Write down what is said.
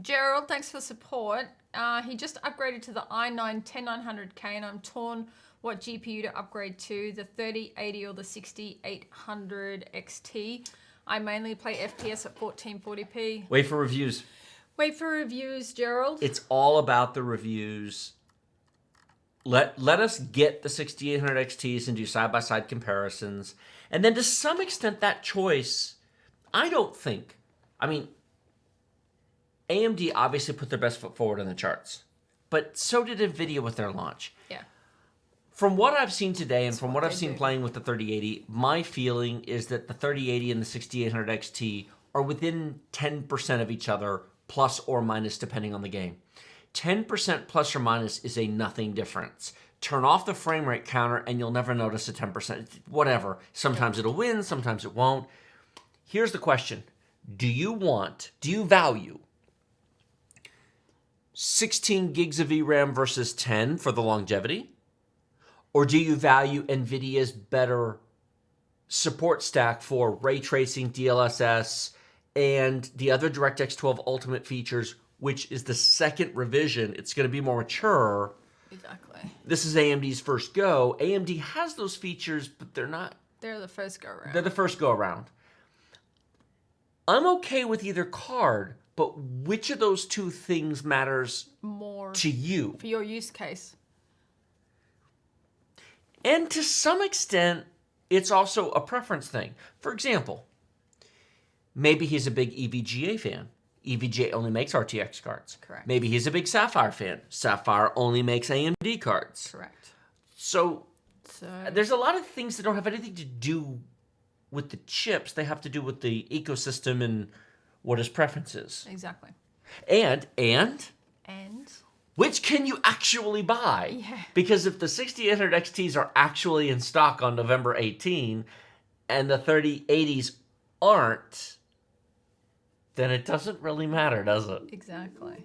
Gerald, thanks for support. He just upgraded to the i9-10900K, and I'm torn what GPU to upgrade to, the 3080 or the 6800 XT. I mainly play FPS at 1440p. Wait for reviews. Wait for reviews, Gerald. It's all about the reviews. Let us get the 6800 XTs and do side-by-side comparisons. And then to some extent that choice, AMD obviously put their best foot forward on the charts. But so did NVIDIA with their launch. Yeah. From what I've seen today and from what I've seen playing with the 3080, my feeling is that the 3080 and the 6800 XT are within 10% of each other, plus or minus depending on the game. 10% plus or minus is a nothing difference. Turn off the frame rate counter and you'll never notice a 10%. Whatever. Sometimes it'll win, sometimes it won't. Here's the question. Do you value 16 gigs of VRAM versus 10 for the longevity? Or do you value NVIDIA's better support stack for ray tracing, DLSS, and the other DirectX 12 Ultimate features, which is the second revision? It's going to be more mature. Exactly. This is AMD's first go. AMD has those features, but they're not. They're the first go around. They're the first go around. I'm okay with either card, but which of those two things matters more to you? For your use case. And to some extent, it's also a preference thing. For example, maybe he's a big EVGA fan. EVGA only makes RTX cards. Correct. Maybe he's a big Sapphire fan. Sapphire only makes AMD cards. Correct. So there's a lot of things that don't have anything to do with the chips. They have to do with the ecosystem and what his preference is. Exactly. And which can you actually buy? Yeah. Because if the 6800 XTs are actually in stock on November 18 and the 3080s aren't, then it doesn't really matter, does it? Exactly.